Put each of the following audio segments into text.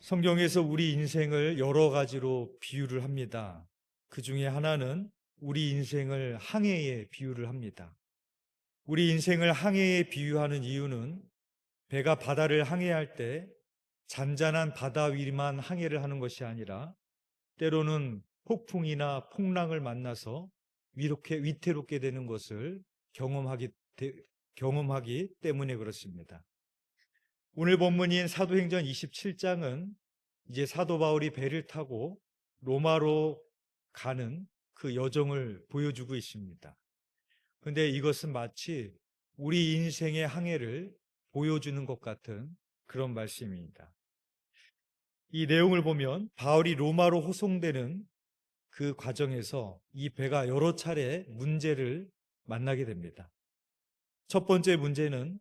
성경에서 우리 인생을 여러 가지로 비유를 합니다. 그 중에 하나는 우리 인생을 항해에 비유를 합니다. 우리 인생을 항해에 비유하는 이유는 배가 바다를 항해할 때 잔잔한 바다 위만 항해를 하는 것이 아니라 때로는 폭풍이나 풍랑을 만나서 위태롭게 되는 것을 경험하기 때문에 그렇습니다. 오늘 본문인 사도행전 27장은 이제 사도 바울이 배를 타고 로마로 가는 그 여정을 보여주고 있습니다. 그런데 이것은 마치 우리 인생의 항해를 보여주는 것 같은 그런 말씀입니다. 이 내용을 보면 바울이 로마로 호송되는 그 과정에서 이 배가 여러 차례 문제를 만나게 됩니다. 첫 번째 문제는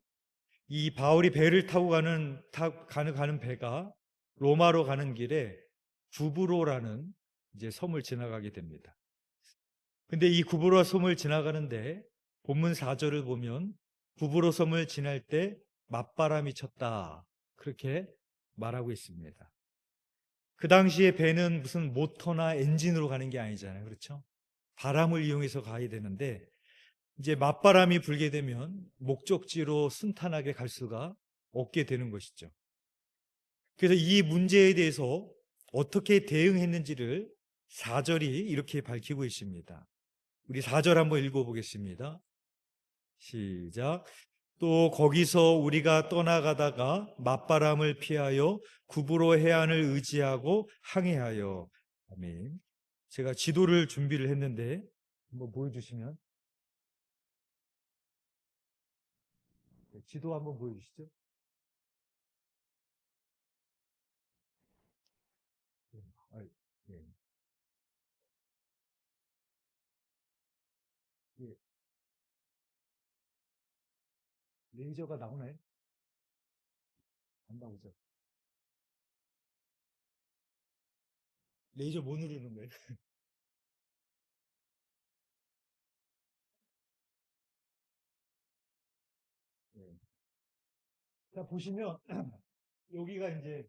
이 바울이 배를 타고 가는 배가 로마로 가는 길에 구브로라는 이제 섬을 지나가게 됩니다. 근데 이 구브로 섬을 지나가는데 본문 4절을 보면 구브로 섬을 지날 때 맞바람이 쳤다. 그렇게 말하고 있습니다. 그 당시에 배는 무슨 모터나 엔진으로 가는 게 아니잖아요. 그렇죠? 바람을 이용해서 가야 되는데 이제 맞바람이 불게 되면 목적지로 순탄하게 갈 수가 없게 되는 것이죠. 그래서 이 문제에 대해서 어떻게 대응했는지를 4절이 이렇게 밝히고 있습니다. 우리 4절 한번 읽어보겠습니다. 시작. 또 거기서 우리가 떠나가다가 맞바람을 피하여 구브로 해안을 의지하고 항해하여. 아멘. 제가 지도를 준비를 했는데 한번 보여주시면. 지도 한번 보여주시죠. 예. 아, 예. 예. 레이저가 나오나요? 안 나오죠. 레이저 뭐 누르는 거예요? 예. 자, 보시면 여기가 이제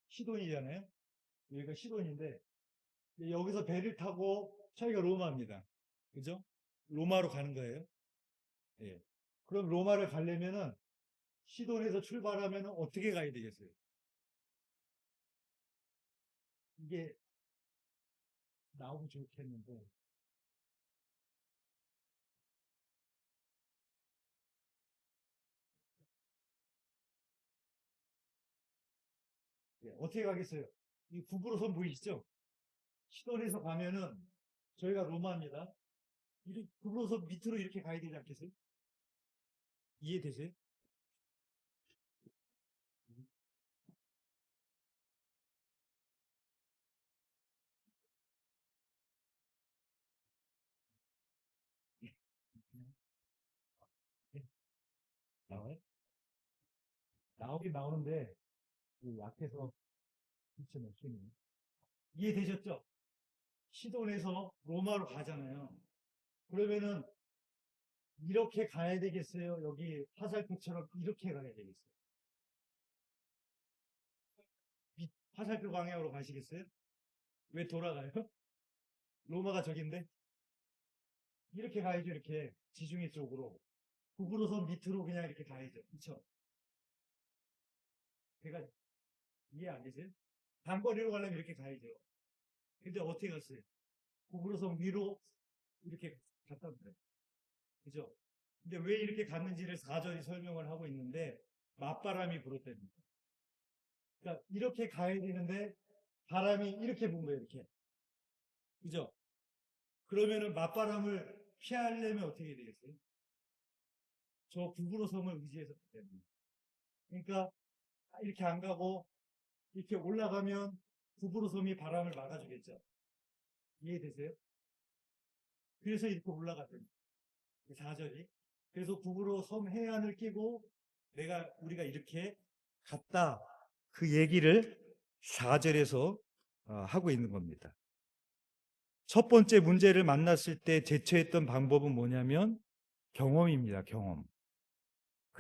시돈이잖아요. 여기가 시돈인데 여기서 배를 타고 저희가 로마입니다. 그죠? 로마로 가는 거예요. 예. 그럼 로마를 가려면은 시돈에서 출발하면 어떻게 가야 되겠어요? 이게 나오면 좋겠는데 예, 어떻게 가겠어요? 이 북으로선 보이시죠? 시돈에서 가면은 저희가 로마입니다. 북으로선 밑으로 이렇게 가야 되지 않겠어요? 이해되세요? 예, 나와요? 나오긴 나오는데 약해서 미쳐 먹히네. 이해되셨죠? 시돈에서 로마로 가잖아요. 그러면은 이렇게 가야 되겠어요? 여기 화살표처럼 이렇게 가야 되겠어요? 화살표 방향으로 가시겠어요? 왜 돌아가요? 로마가 저긴데? 이렇게 가야죠, 이렇게. 지중해 쪽으로. 북으로선 밑으로 그냥 이렇게 가야죠. 그쵸? 제가 이해 안 되세요? 단거리로 가려면 이렇게 가야죠. 근데 어떻게 갔어요? 북으로선 위로 이렇게 갔답니다. 그죠? 근데 왜 이렇게 갔는지를 4절이 설명을 하고 있는데, 맞바람이 불었답니다. 그러니까 이렇게 가야 되는데, 바람이 이렇게 분 거예요, 이렇게. 그죠? 그러면은 맞바람을 피하려면 어떻게 되겠어요? 저 북으로 섬을 의지해서 가야 됩니다. 그러니까 이렇게 안 가고 이렇게 올라가면 북으로 섬이 바람을 막아주겠죠. 이해되세요? 그래서 이렇게 올라갔답니다. 4절이. 그래서 북으로 섬 해안을 끼고 우리가 이렇게 갔다. 그 얘기를 4절에서 하고 있는 겁니다. 첫 번째 문제를 만났을 때 대처했던 방법은 뭐냐면 경험입니다. 경험.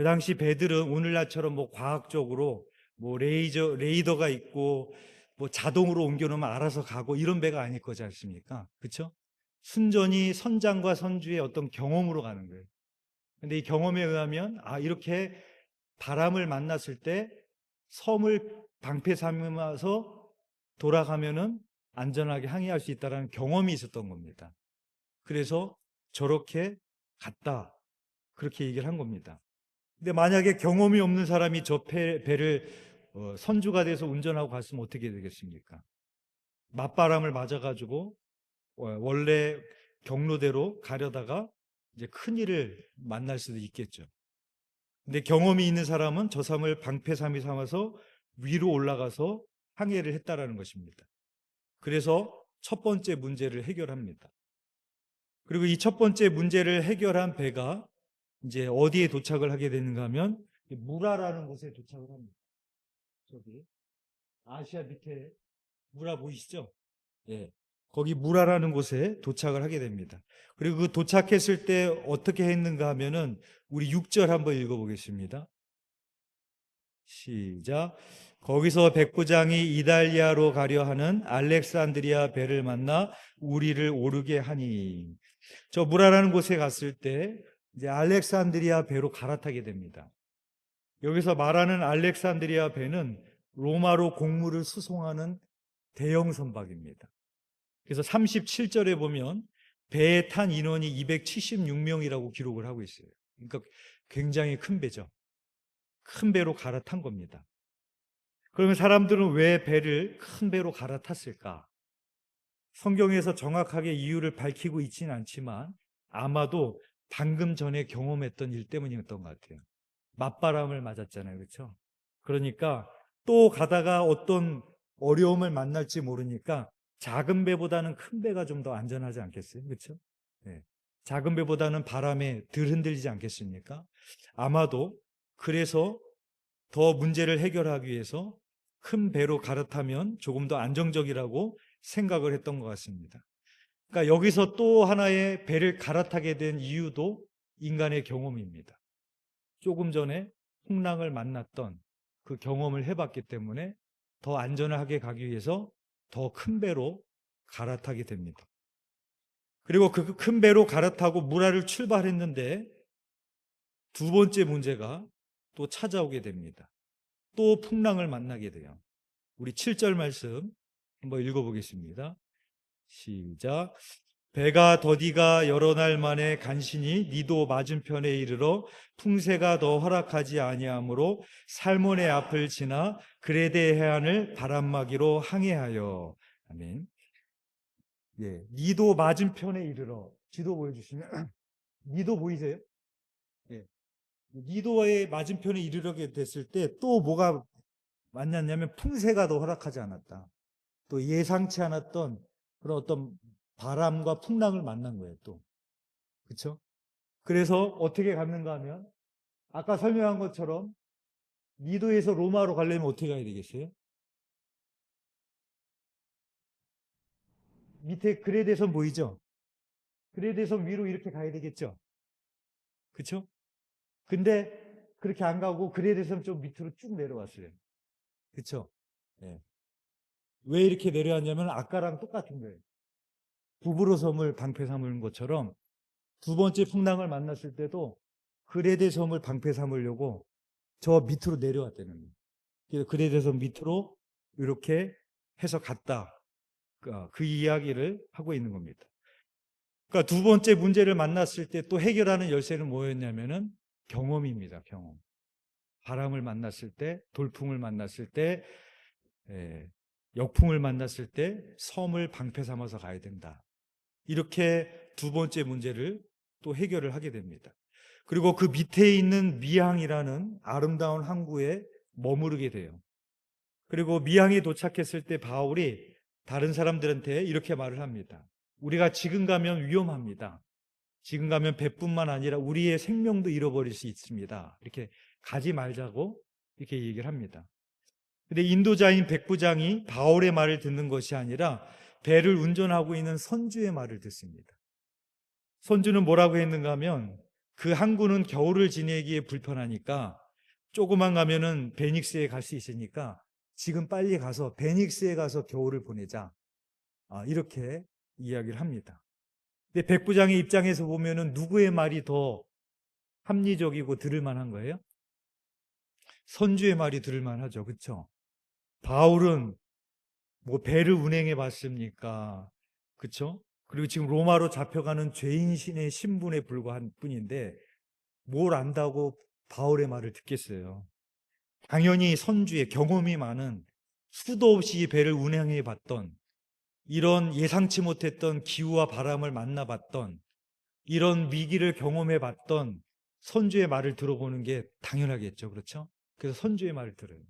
그 당시 배들은 오늘날처럼 뭐 과학적으로 뭐 레이더가 있고 뭐 자동으로 옮겨놓으면 알아서 가고 이런 배가 아닐 거지 않습니까? 그렇죠? 순전히 선장과 선주의 어떤 경험으로 가는 거예요. 근데 이 경험에 의하면 이렇게 바람을 만났을 때 섬을 방패 삼아서 돌아가면은 안전하게 항해할 수 있다는 경험이 있었던 겁니다. 그래서 저렇게 갔다. 그렇게 얘기를 한 겁니다. 근데 만약에 경험이 없는 사람이 저 배를 선주가 돼서 운전하고 갔으면 어떻게 되겠습니까? 맞바람을 맞아가지고 원래 경로대로 가려다가 이제 큰일을 만날 수도 있겠죠. 근데 경험이 있는 사람은 저 섬을 방패삼이 삼아서 위로 올라가서 항해를 했다라는 것입니다. 그래서 첫 번째 문제를 해결합니다. 그리고 이 첫 번째 문제를 해결한 배가 이제 어디에 도착을 하게 되는가 하면 무라라는 곳에 도착을 합니다. 저기 아시아 밑에 무라 보이시죠? 예. 거기 무라라는 곳에 도착을 하게 됩니다. 그리고 그 도착했을 때 어떻게 했는가 하면은 우리 6절 한번 읽어보겠습니다. 시작. 거기서 백부장이 이달리아로 가려 하는 알렉산드리아 배를 만나 우리를 오르게 하니, 저 무라라는 곳에 갔을 때 이제 알렉산드리아 배로 갈아타게 됩니다. 여기서 말하는 알렉산드리아 배는 로마로 곡물을 수송하는 대형 선박입니다. 그래서 37절에 보면 배에 탄 인원이 276명이라고 기록을 하고 있어요. 그러니까 굉장히 큰 배죠. 큰 배로 갈아탄 겁니다. 그러면 사람들은 왜 배를 큰 배로 갈아탔을까? 성경에서 정확하게 이유를 밝히고 있지는 않지만 아마도 방금 전에 경험했던 일 때문이었던 것 같아요. 맞바람을 맞았잖아요. 그렇죠? 그러니까 또 가다가 어떤 어려움을 만날지 모르니까 작은 배보다는 큰 배가 좀 더 안전하지 않겠어요? 그렇죠? 네. 작은 배보다는 바람에 덜 흔들리지 않겠습니까? 아마도 그래서 더 문제를 해결하기 위해서 큰 배로 갈아타면 조금 더 안정적이라고 생각을 했던 것 같습니다. 그러니까 여기서 또 하나의 배를 갈아타게 된 이유도 인간의 경험입니다. 조금 전에 풍랑을 만났던 그 경험을 해봤기 때문에 더 안전하게 가기 위해서 더 큰 배로 갈아타게 됩니다. 그리고 그 큰 배로 갈아타고 무라를 출발했는데 두 번째 문제가 또 찾아오게 됩니다. 또 풍랑을 만나게 돼요. 우리 7절 말씀 한번 읽어보겠습니다. 시작. 배가 더디가 여러 날 만에 간신히 니도 맞은편에 이르러 풍세가 더 허락하지 아니하므로 살몬의 앞을 지나 그레데 해안을 바람막이로 항해하여. 아멘. 예, 니도 맞은편에 이르러. 지도 보여주시면 니도 보이세요? 예, 니도의 맞은편에 이르게 됐을 때 또 뭐가 만났냐면 풍세가 더 허락하지 않았다. 또 예상치 않았던 그런 어떤 바람과 풍랑을 만난 거예요, 또. 그렇죠? 그래서 어떻게 갔는가 하면 아까 설명한 것처럼 니도에서 로마로 가려면 어떻게 가야 되겠어요? 밑에 그레데선 보이죠? 그레데선 위로 이렇게 가야 되겠죠? 그렇죠? 근데 그렇게 안 가고 그레데선 좀 밑으로 쭉 내려왔어요. 그렇죠? 네. 왜 이렇게 내려왔냐면 아까랑 똑같은 거예요. 부브로 섬을 방패 삼은 것처럼 두 번째 풍랑을 만났을 때도 그레데 섬을 방패 삼으려고 저 밑으로 내려왔다는 거예요. 그래서 그레데 섬 밑으로 이렇게 해서 갔다. 그 이야기를 하고 있는 겁니다. 그러니까 두 번째 문제를 만났을 때 또 해결하는 열쇠는 뭐였냐면은 경험입니다. 경험. 바람을 만났을 때, 돌풍을 만났을 때, 역풍을 만났을 때 섬을 방패 삼아서 가야 된다. 이렇게 두 번째 문제를 또 해결을 하게 됩니다. 그리고 그 밑에 있는 미항이라는 아름다운 항구에 머무르게 돼요. 그리고 미항에 도착했을 때 바울이 다른 사람들한테 이렇게 말을 합니다. 우리가 지금 가면 위험합니다. 지금 가면 배뿐만 아니라 우리의 생명도 잃어버릴 수 있습니다. 이렇게 가지 말자고 이렇게 얘기를 합니다. 근데 인도자인 백부장이 바울의 말을 듣는 것이 아니라 배를 운전하고 있는 선주의 말을 듣습니다. 선주는 뭐라고 했는가 하면 그 항구는 겨울을 지내기에 불편하니까 조금만 가면은 베닉스에 갈 수 있으니까 지금 빨리 가서 베닉스에 가서 겨울을 보내자. 이렇게 이야기를 합니다. 근데 백부장의 입장에서 보면은 누구의 말이 더 합리적이고 들을 만한 거예요? 선주의 말이 들을 만하죠. 그렇죠? 바울은 뭐 배를 운행해 봤습니까? 그렇죠? 그리고 지금 로마로 잡혀가는 죄인신의 신분에 불과한 뿐인데 뭘 안다고 바울의 말을 듣겠어요. 당연히 선주의 경험이 많은 수도 없이 배를 운행해 봤던 이런 예상치 못했던 기후와 바람을 만나봤던 이런 위기를 경험해 봤던 선주의 말을 들어보는 게 당연하겠죠. 그렇죠? 그래서 선주의 말을 들어요.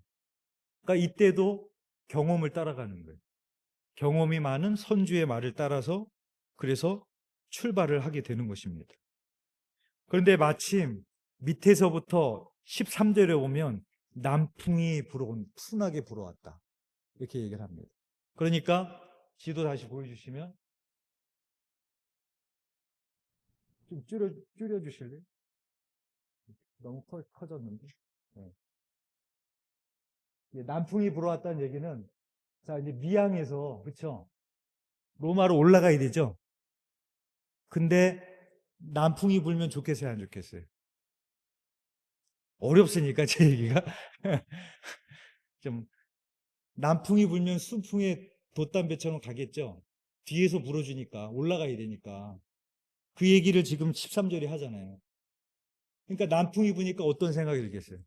그러니까 이때도 경험을 따라가는 거예요. 경험이 많은 선주의 말을 따라서 그래서 출발을 하게 되는 것입니다. 그런데 마침 밑에서부터 13절에 보면 남풍이 불어온, 순하게 불어왔다. 이렇게 얘기를 합니다. 그러니까 지도 다시 보여주시면 좀 줄여주실래요? 너무 커졌는데. 네. 남풍이 불어왔다는 얘기는 자 이제 미항에서 그렇죠? 로마로 올라가야 되죠. 근데 남풍이 불면 좋겠어요, 안 좋겠어요? 어렵으니까 제 얘기가 좀 남풍이 불면 순풍에 돛담배처럼 가겠죠. 뒤에서 불어주니까 올라가야 되니까 그 얘기를 지금 13절에 하잖아요. 그러니까 남풍이 부니까 어떤 생각이 들겠어요?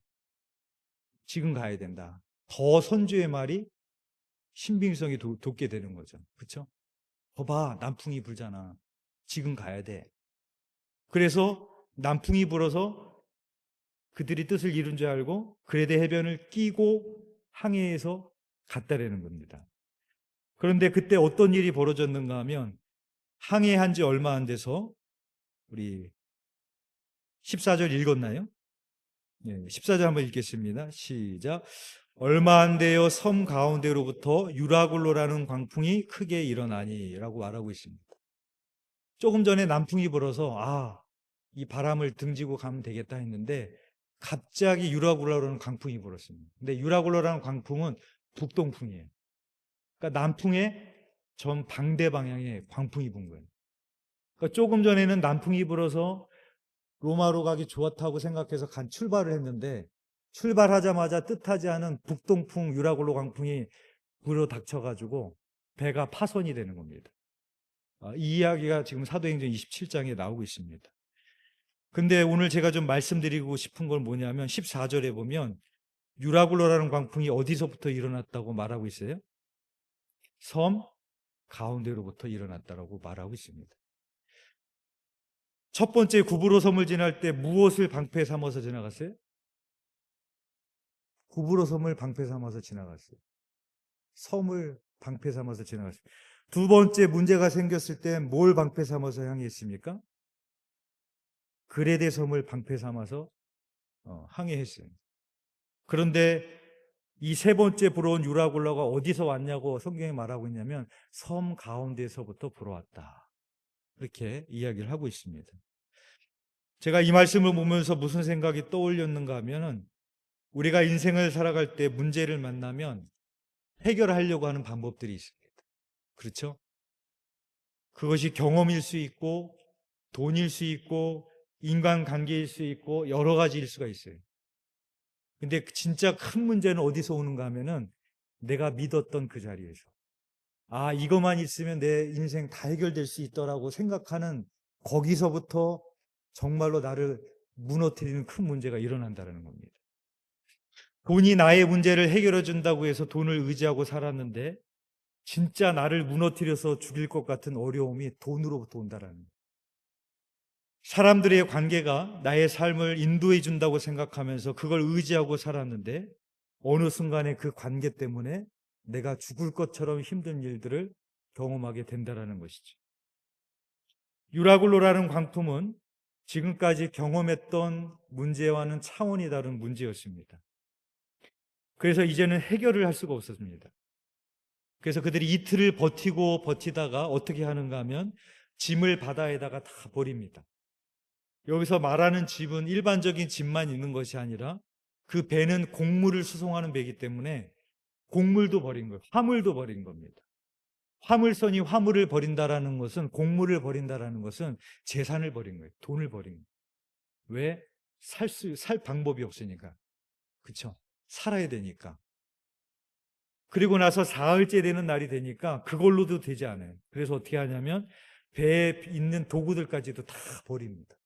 지금 가야 된다. 더 선주의 말이 신빙성이 돋게 되는 거죠. 그렇죠? 봐봐, 남풍이 불잖아. 지금 가야 돼. 그래서 남풍이 불어서 그들이 뜻을 이룬 줄 알고 그레데 해변을 끼고 항해해서 갔다라는 겁니다. 그런데 그때 어떤 일이 벌어졌는가 하면 항해한 지 얼마 안 돼서 우리 14절 읽었나요? 네, 14절 한번 읽겠습니다. 시작. 얼마 안 되어 섬 가운데로부터 유라굴로라는 광풍이 크게 일어나니 라고 말하고 있습니다. 조금 전에 남풍이 불어서 이 바람을 등지고 가면 되겠다 했는데 갑자기 유라굴로라는 광풍이 불었습니다. 근데 유라굴로라는 광풍은 북동풍이에요. 그러니까 남풍의 전 방대 방향에 광풍이 분 거예요. 그러니까 조금 전에는 남풍이 불어서 로마로 가기 좋았다고 생각해서 출발을 했는데 출발하자마자 뜻하지 않은 북동풍 유라굴로 광풍이 불어 닥쳐가지고 배가 파손이 되는 겁니다. 이 이야기가 지금 사도행전 27장에 나오고 있습니다. 근데 오늘 제가 좀 말씀드리고 싶은 건 뭐냐면 14절에 보면 유라굴로라는 광풍이 어디서부터 일어났다고 말하고 있어요? 섬 가운데로부터 일어났다고 말하고 있습니다. 첫 번째 구브로 섬을 지날 때 무엇을 방패 삼아서 지나갔어요? 구브로 섬을 방패 삼아서 지나갔어요. 섬을 방패 삼아서 지나갔어요. 두 번째 문제가 생겼을 때 뭘 방패 삼아서 향했습니까? 그레데 섬을 방패 삼아서 항해했어요. 그런데 이 세 번째 불어온 유라굴라가 어디서 왔냐고 성경에 말하고 있냐면 섬 가운데서부터 불어왔다. 이렇게 이야기를 하고 있습니다. 제가 이 말씀을 보면서 무슨 생각이 떠올렸는가 하면은 우리가 인생을 살아갈 때 문제를 만나면 해결하려고 하는 방법들이 있습니다. 그렇죠? 그것이 경험일 수 있고 돈일 수 있고 인간관계일 수 있고 여러 가지일 수가 있어요. 근데 진짜 큰 문제는 어디서 오는가 하면은 내가 믿었던 그 자리에서 이것만 있으면 내 인생 다 해결될 수 있더라고 생각하는 거기서부터 정말로 나를 무너뜨리는 큰 문제가 일어난다는 겁니다. 돈이 나의 문제를 해결해 준다고 해서 돈을 의지하고 살았는데 진짜 나를 무너뜨려서 죽일 것 같은 어려움이 돈으로부터 온다라는 거예요. 사람들의 관계가 나의 삶을 인도해 준다고 생각하면서 그걸 의지하고 살았는데 어느 순간에 그 관계 때문에 내가 죽을 것처럼 힘든 일들을 경험하게 된다는 것이죠. 유라굴로라는 광풍은 지금까지 경험했던 문제와는 차원이 다른 문제였습니다. 그래서 이제는 해결을 할 수가 없었습니다. 그래서 그들이 이틀을 버티다가 어떻게 하는가 하면 짐을 바다에다가 다 버립니다. 여기서 말하는 집은 일반적인 집만 있는 것이 아니라 그 배는 곡물을 수송하는 배이기 때문에 곡물도 버린 거예요. 화물도 버린 겁니다. 화물선이 화물을 버린다라는 것은, 곡물을 버린다라는 것은 재산을 버린 거예요. 돈을 버린 거예요. 왜? 살 방법이 없으니까. 그쵸? 살아야 되니까. 그리고 나서 사흘째 되는 날이 되니까 그걸로도 되지 않아요. 그래서 어떻게 하냐면 배에 있는 도구들까지도 다 버립니다.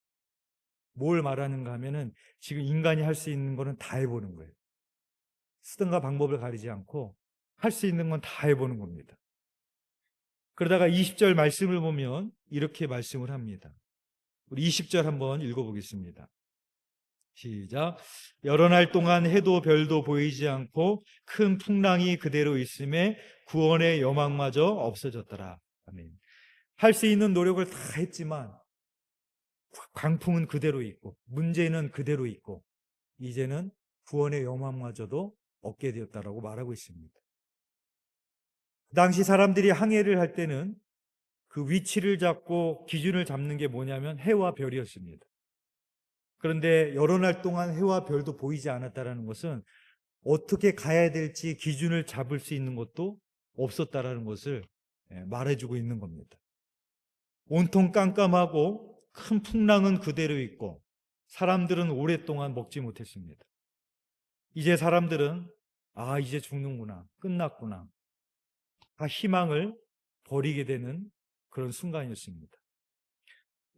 뭘 말하는가 하면은 지금 인간이 할 수 있는 거는 다 해보는 거예요. 쓰던가 방법을 가리지 않고 할 수 있는 건 다 해보는 겁니다. 그러다가 20절 말씀을 보면 이렇게 말씀을 합니다. 우리 20절 한번 읽어보겠습니다. 시작. 여러 날 동안 해도 별도 보이지 않고 큰 풍랑이 그대로 있음에 구원의 여망마저 없어졌더라. 아멘. 할 수 있는 노력을 다 했지만 광풍은 그대로 있고 문제는 그대로 있고 이제는 구원의 여망마저도 얻게 되었다라고 말하고 있습니다. 그 당시 사람들이 항해를 할 때는 그 위치를 잡고 기준을 잡는 게 뭐냐면 해와 별이었습니다. 그런데 여러 날 동안 해와 별도 보이지 않았다는 것은 어떻게 가야 될지 기준을 잡을 수 있는 것도 없었다라는 것을 말해주고 있는 겁니다. 온통 깜깜하고 큰 풍랑은 그대로 있고 사람들은 오랫동안 먹지 못했습니다. 이제 사람들은 이제 죽는구나, 끝났구나, 다 희망을 버리게 되는 그런 순간이었습니다.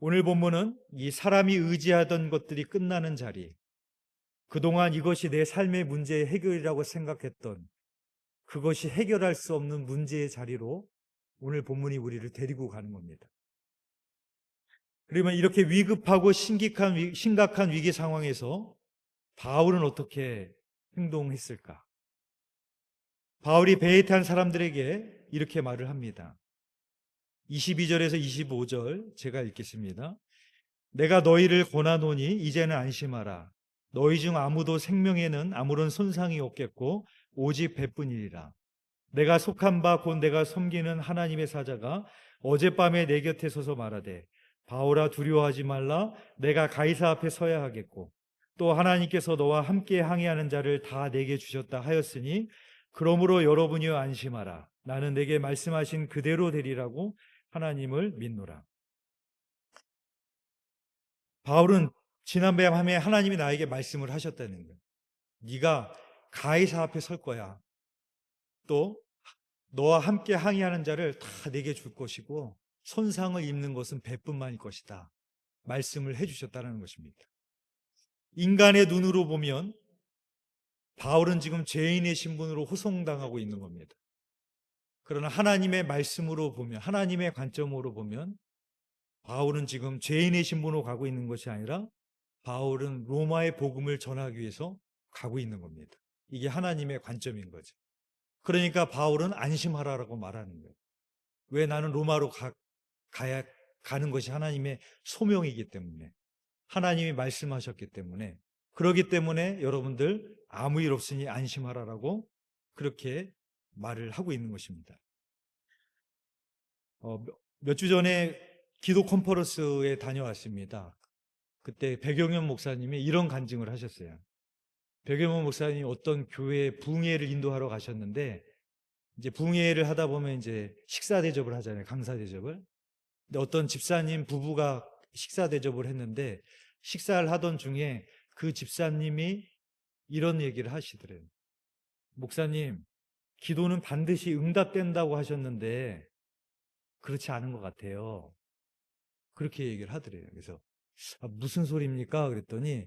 오늘 본문은 이 사람이 의지하던 것들이 끝나는 자리, 그동안 이것이 내 삶의 문제의 해결이라고 생각했던 그것이 해결할 수 없는 문제의 자리로 오늘 본문이 우리를 데리고 가는 겁니다. 그러면 이렇게 위급하고 심각한 위기 상황에서 바울은 어떻게 행동했을까? 바울이 배에 탄 사람들에게 이렇게 말을 합니다. 22절에서 25절 제가 읽겠습니다. 내가 너희를 권하노니 이제는 안심하라. 너희 중 아무도 생명에는 아무런 손상이 없겠고 오직 배뿐이리라. 내가 속한 바 곧 내가 섬기는 하나님의 사자가 어젯밤에 내 곁에 서서 말하되 바울아 두려워하지 말라. 내가 가이사 앞에 서야 하겠고 또 하나님께서 너와 함께 항해하는 자를 다 내게 주셨다 하였으니 그러므로 여러분이여 안심하라. 나는 내게 말씀하신 그대로 되리라고 하나님을 믿노라. 바울은 지난밤에 하나님이 나에게 말씀을 하셨다는 거예요. 네가 가이사 앞에 설 거야. 또 너와 함께 항해하는 자를 다 내게 줄 것이고 손상을 입는 것은 배뿐만일 것이다. 말씀을 해주셨다는 것입니다. 인간의 눈으로 보면 바울은 지금 죄인의 신분으로 호송당하고 있는 겁니다. 그러나 하나님의 말씀으로 보면, 하나님의 관점으로 보면 바울은 지금 죄인의 신분으로 가고 있는 것이 아니라 바울은 로마의 복음을 전하기 위해서 가고 있는 겁니다. 이게 하나님의 관점인 거죠. 그러니까 바울은 안심하라라고 말하는 거예요. 왜? 나는 로마로 가는 것이 하나님의 소명이기 때문에, 하나님이 말씀하셨기 때문에, 그러기 때문에 여러분들 아무 일 없으니 안심하라라고 그렇게 말을 하고 있는 것입니다. 몇 주 전에 기도 컨퍼런스에 다녀왔습니다. 그때 백영현 목사님이 이런 간증을 하셨어요. 백영현 목사님이 어떤 교회에 부흥회를 인도하러 가셨는데 이제 부흥회를 하다 보면 이제 식사 대접을 하잖아요. 강사 대접을. 근데 어떤 집사님 부부가 식사 대접을 했는데 식사를 하던 중에 그 집사님이 이런 얘기를 하시더래요. 목사님, 기도는 반드시 응답된다고 하셨는데 그렇지 않은 것 같아요. 그렇게 얘기를 하더래요. 그래서 무슨 소리입니까? 그랬더니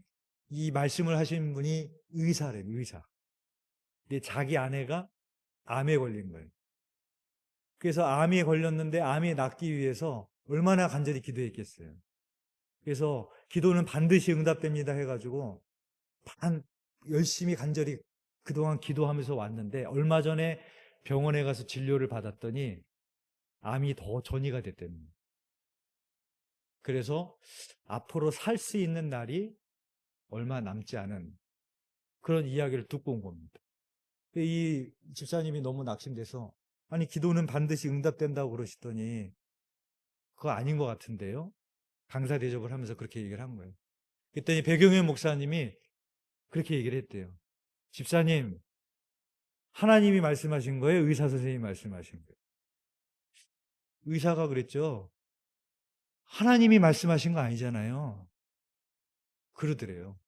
이 말씀을 하신 분이 의사래요. 의사. 근데 자기 아내가 암에 걸린 거예요. 그래서 암에 걸렸는데 암이 낫기 위해서 얼마나 간절히 기도했겠어요. 그래서 기도는 반드시 응답됩니다 해가지고 열심히 간절히 그동안 기도하면서 왔는데 얼마 전에 병원에 가서 진료를 받았더니 암이 더 전이가 됐다는 거예요. 그래서 앞으로 살 수 있는 날이 얼마 남지 않은 그런 이야기를 듣고 온 겁니다. 이 집사님이 너무 낙심돼서 아니 기도는 반드시 응답된다고 그러시더니 그거 아닌 것 같은데요. 강사 대접을 하면서 그렇게 얘기를 한 거예요. 그랬더니 배경현 목사님이 그렇게 얘기를 했대요. 집사님, 하나님이 말씀하신 거예요? 의사 선생님이 말씀하신 거예요? 의사가 그랬죠. 하나님이 말씀하신 거 아니잖아요. 그러더래요.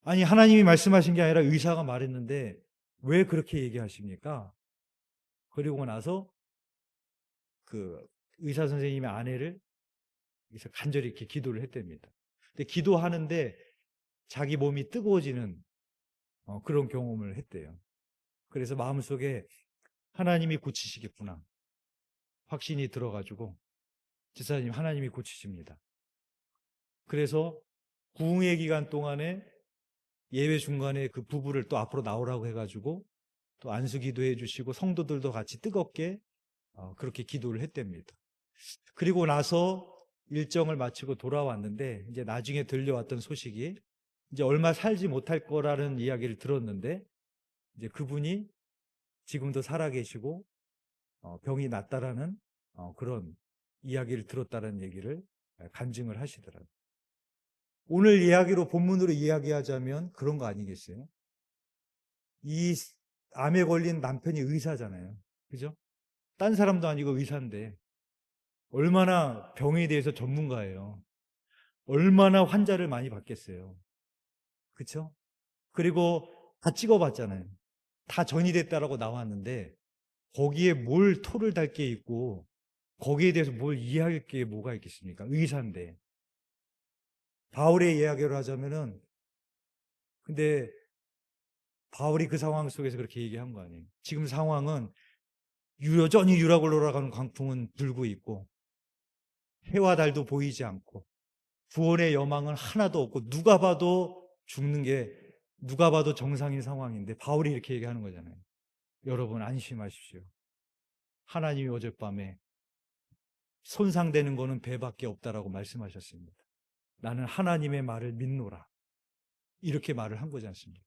아니, 하나님이 말씀하신 게 아니라 의사가 말했는데 왜 그렇게 얘기하십니까? 그리고 나서 그 의사 선생님의 아내를 그래서 간절히 이렇게 기도를 했답니다. 근데 기도하는데 자기 몸이 뜨거워지는 그런 경험을 했대요. 그래서 마음속에 하나님이 고치시겠구나 확신이 들어가지고 집사님 하나님이 고치십니다. 그래서 부흥회 기간 동안에 예배 중간에 그 부부를 또 앞으로 나오라고 해가지고 또 안수 기도해 주시고 성도들도 같이 뜨겁게 그렇게 기도를 했답니다. 그리고 나서 일정을 마치고 돌아왔는데 이제 나중에 들려왔던 소식이 이제 얼마 살지 못할 거라는 이야기를 들었는데 이제 그분이 지금도 살아계시고 병이 낫다라는 그런 이야기를 들었다는 얘기를 간증을 하시더라고요. 오늘 이야기로 본문으로 이야기하자면 그런 거 아니겠어요? 이 암에 걸린 남편이 의사잖아요. 그죠? 딴 사람도 아니고 의사인데 얼마나 병에 대해서 전문가예요. 얼마나 환자를 많이 받겠어요. 그렇죠? 그리고 다 찍어봤잖아요. 다 전이됐다라고 나왔는데 거기에 뭘 토를 달 게 있고 거기에 대해서 뭘 이해할 게 뭐가 있겠습니까? 의사인데. 바울의 이야기를 하자면은 근데 바울이 그 상황 속에서 그렇게 얘기한 거 아니에요. 지금 상황은 여전히 유락을 올라가는 광풍은 불고 있고 해와 달도 보이지 않고 구원의 여망은 하나도 없고 누가 봐도 죽는 게 누가 봐도 정상인 상황인데 바울이 이렇게 얘기하는 거잖아요. 여러분 안심하십시오. 하나님이 어젯밤에 손상되는 거는 배밖에 없다라고 말씀하셨습니다. 나는 하나님의 말을 믿노라. 이렇게 말을 한 거지 않습니까?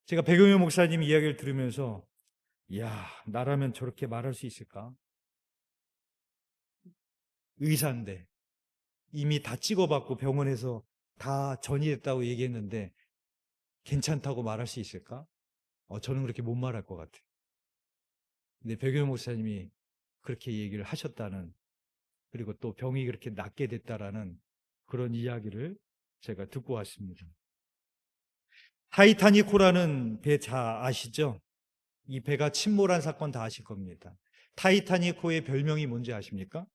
제가 백용현 목사님 이야기를 들으면서 이야, 나라면 저렇게 말할 수 있을까? 의사인데 이미 다 찍어봤고 병원에서 다 전이됐다고 얘기했는데 괜찮다고 말할 수 있을까? 저는 그렇게 못 말할 것 같아요. 근데 백용현 목사님이 그렇게 얘기를 하셨다는 그리고 또 병이 그렇게 낫게 됐다라는 그런 이야기를 제가 듣고 왔습니다. 타이타닉호라는 배 잘 아시죠? 이 배가 침몰한 사건 다 아실 겁니다. 타이타닉호의 별명이 뭔지 아십니까?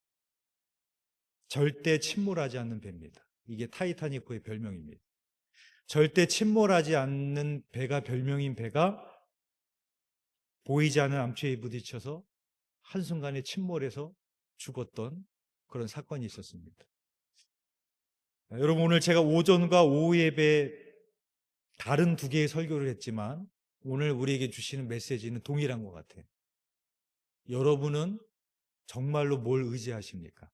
절대 침몰하지 않는 배입니다. 이게 타이타닉호의 별명입니다. 절대 침몰하지 않는 배가 별명인 배가 보이지 않는 암초에 부딪혀서 한순간에 침몰해서 죽었던 그런 사건이 있었습니다. 여러분 오늘 제가 오전과 오후 예배 다른 두 개의 설교를 했지만 오늘 우리에게 주시는 메시지는 동일한 것 같아요. 여러분은 정말로 뭘 의지하십니까?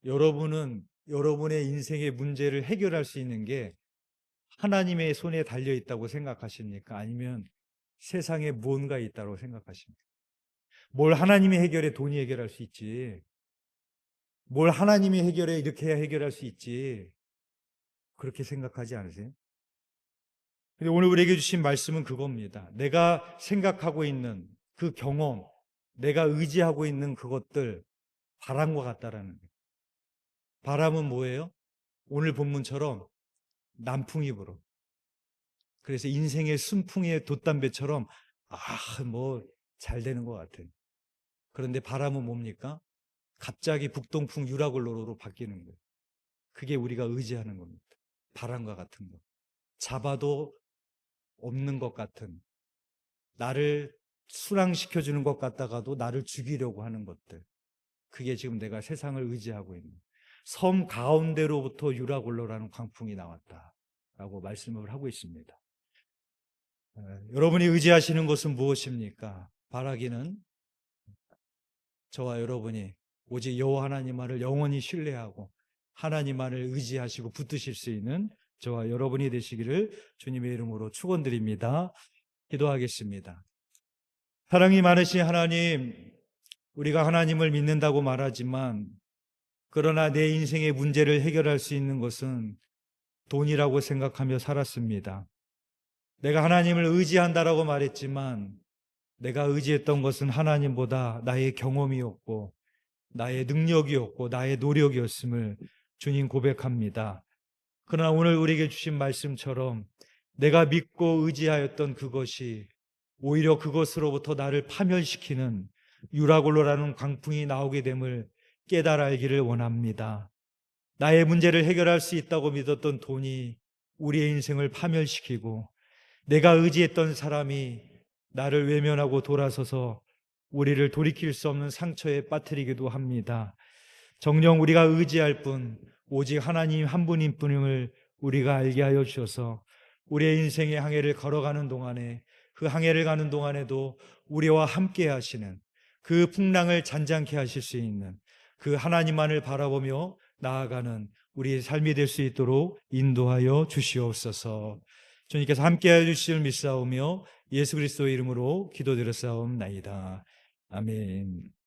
여러분은 여러분의 인생의 문제를 해결할 수 있는 게 하나님의 손에 달려 있다고 생각하십니까? 아니면 세상에 무언가 있다고 생각하십니까? 뭘 하나님이 해결해 돈이 해결할 수 있지. 뭘 하나님이 해결해 이렇게 해야 해결할 수 있지. 그렇게 생각하지 않으세요? 근데 오늘 우리에게 주신 말씀은 그겁니다. 내가 생각하고 있는 그 경험, 내가 의지하고 있는 그것들 바람과 같다라는 거예요. 바람은 뭐예요? 오늘 본문처럼 남풍이 불어. 그래서 인생의 순풍의 돛담배처럼 뭐 잘 되는 것 같아요. 그런데 바람은 뭡니까? 갑자기 북동풍 유라굴로로 바뀌는 거예요. 그게 우리가 의지하는 겁니다. 바람과 같은 거. 잡아도 없는 것 같은 나를 순항시켜주는 것 같다가도 나를 죽이려고 하는 것들. 그게 지금 내가 세상을 의지하고 있는 섬 가운데로부터 유라굴로라는 광풍이 나왔다라고 말씀을 하고 있습니다. 여러분이 의지하시는 것은 무엇입니까? 바라기는 저와 여러분이 오직 여호와 하나님만을 영원히 신뢰하고 하나님만을 의지하시고 붙드실 수 있는 저와 여러분이 되시기를 주님의 이름으로 축원드립니다. 기도하겠습니다. 사랑이 많으신 하나님, 우리가 하나님을 믿는다고 말하지만 그러나 내 인생의 문제를 해결할 수 있는 것은 돈이라고 생각하며 살았습니다. 내가 하나님을 의지한다라고 말했지만 내가 의지했던 것은 하나님보다 나의 경험이었고 나의 능력이었고 나의 노력이었음을 주님 고백합니다. 그러나 오늘 우리에게 주신 말씀처럼 내가 믿고 의지하였던 그것이 오히려 그것으로부터 나를 파멸시키는 유라굴로라는 광풍이 나오게 됨을 깨달아 알기를 원합니다. 나의 문제를 해결할 수 있다고 믿었던 돈이 우리의 인생을 파멸시키고 내가 의지했던 사람이 나를 외면하고 돌아서서 우리를 돌이킬 수 없는 상처에 빠뜨리기도 합니다. 정녕 우리가 의지할 분 오직 하나님 한 분인 뿐임을 우리가 알게 하여 주셔서 우리의 인생의 항해를 걸어가는 동안에 그 항해를 가는 동안에도 우리와 함께 하시는 그 풍랑을 잔잔케 하실 수 있는 그 하나님만을 바라보며 나아가는 우리의 삶이 될 수 있도록 인도하여 주시옵소서. 주님께서 함께하여 주실 믿사오며 예수 그리스도의 이름으로 기도드렸사옵나이다. 아멘.